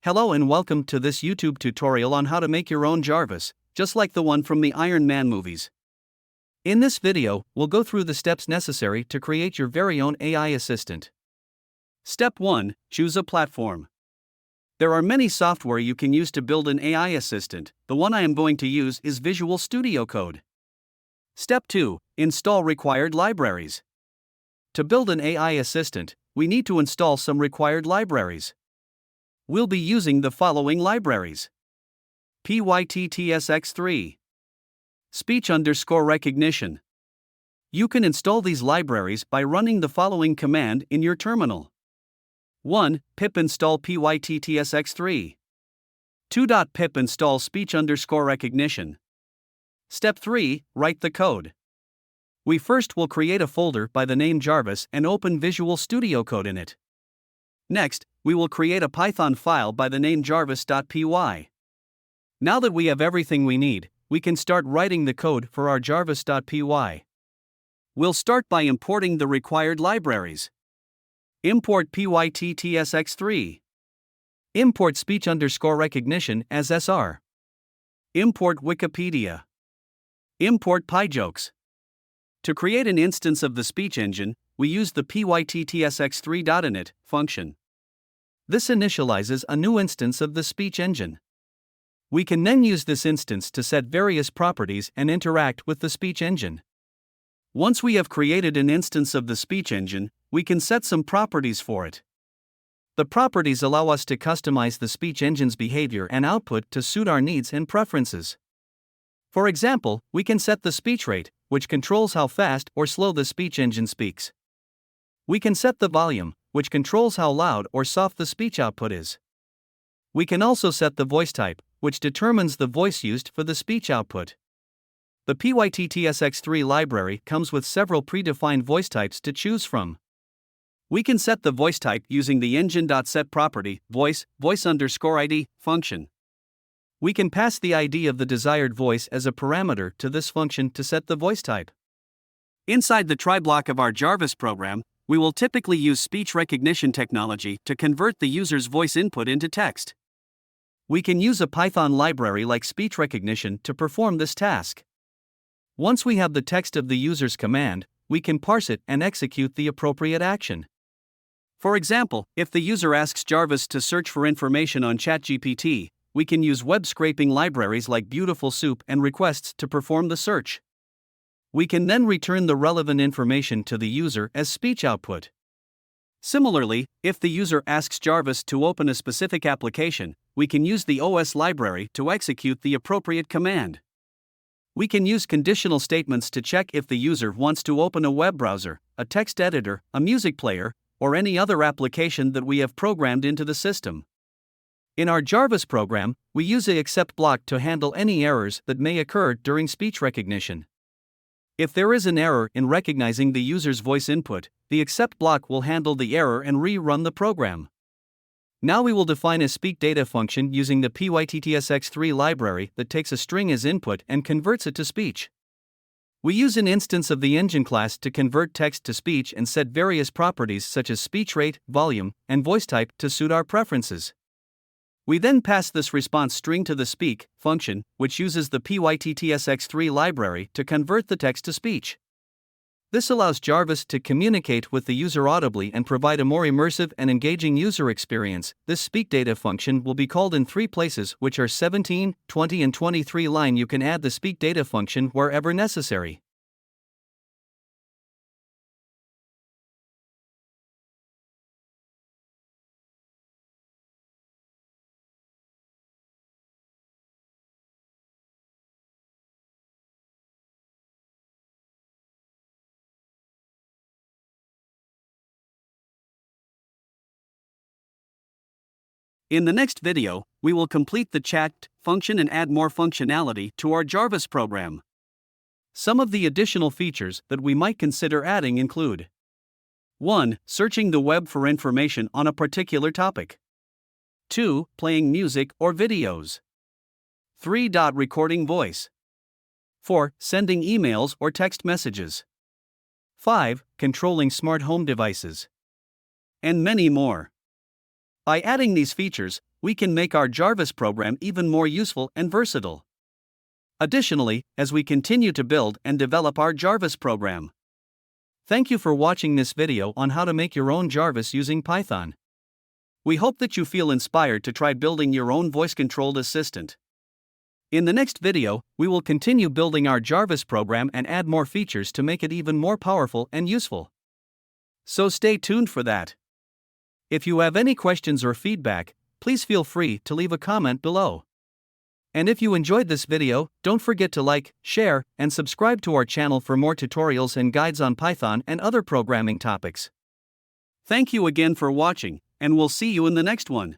Hello and welcome to this YouTube tutorial on how to make your own Jarvis, just like the one from the Iron Man movies. In this video, we'll go through the steps necessary to create your very own AI assistant. Step 1. Choose a platform. There are many software you can use to build an AI assistant. The one I am going to use is Visual Studio Code. Step 2. Install required libraries. To build an AI assistant, we need to install some required libraries. We'll be using the following libraries: PyTTSX3, Speech_recognition. You can install these libraries by running the following command in your terminal. 1. Pip install PyTTSX3. 2. Pip install Speech_recognition. Step 3. Write the code. We first will create a folder by the name Jarvis and open Visual Studio Code in it. Next, we will create a Python file by the name jarvis.py. Now that we have everything we need, we can start writing the code for our jarvis.py. We'll start by importing the required libraries. Import PyTTSX3. Import Speech_recognition as SR. Import Wikipedia. Import PyJokes. To create an instance of the speech engine, we use the PyTTSX3.init function. This initializes a new instance of the speech engine. We can then use this instance to set various properties and interact with the speech engine. Once we have created an instance of the speech engine, we can set some properties for it. The properties allow us to customize the speech engine's behavior and output to suit our needs and preferences. For example, we can set the speech rate, which controls how fast or slow the speech engine speaks. We can set the volume, which controls how loud or soft the speech output is. We can also set the voice type, which determines the voice used for the speech output. The PyTTSX3 library comes with several predefined voice types to choose from. We can set the voice type using the engine.set property voice_ID function. We can pass the ID of the desired voice as a parameter to this function to set the voice type. Inside the try block of our Jarvis program, we will typically use speech recognition technology to convert the user's voice input into text. We can use a Python library like speech recognition to perform this task. Once we have the text of the user's command, we can parse it and execute the appropriate action. For example, if the user asks Jarvis to search for information on ChatGPT, we can use web scraping libraries like Beautiful Soup and Requests to perform the search. We can then return the relevant information to the user as speech output. Similarly, if the user asks Jarvis to open a specific application, we can use the OS library to execute the appropriate command. We can use conditional statements to check if the user wants to open a web browser, a text editor, a music player, or any other application that we have programmed into the system. In our Jarvis program, we use a except block to handle any errors that may occur during speech recognition. If there is an error in recognizing the user's voice input, the except block will handle the error and rerun the program. Now we will define a speakData function using the PyTTSX3 library that takes a string as input and converts it to speech. We use an instance of the engine class to convert text to speech and set various properties such as speech rate, volume, and voice type to suit our preferences. We then pass this response string to the speak function, which uses the PyTTSX3 library to convert the text to speech. This allows Jarvis to communicate with the user audibly and provide a more immersive and engaging user experience. This speakData function will be called in 3 places, which are 17, 20, and 23 line. You can add the speakData function wherever necessary. In the next video, we will complete the chat function and add more functionality to our Jarvis program. Some of the additional features that we might consider adding include: 1. Searching the web for information on a particular topic. 2. Playing music or videos. 3. Recording voice. 4. Sending emails or text messages. 5. Controlling smart home devices. And many more. By adding these features, we can make our JARVIS program even more useful and versatile. Additionally, as we continue to build and develop our JARVIS program. Thank you for watching this video on how to make your own JARVIS using Python. We hope that you feel inspired to try building your own voice-controlled assistant. In the next video, we will continue building our JARVIS program and add more features to make it even more powerful and useful. So stay tuned for that. If you have any questions or feedback, please feel free to leave a comment below. And if you enjoyed this video, don't forget to like, share, and subscribe to our channel for more tutorials and guides on Python and other programming topics. Thank you again for watching, and we'll see you in the next one.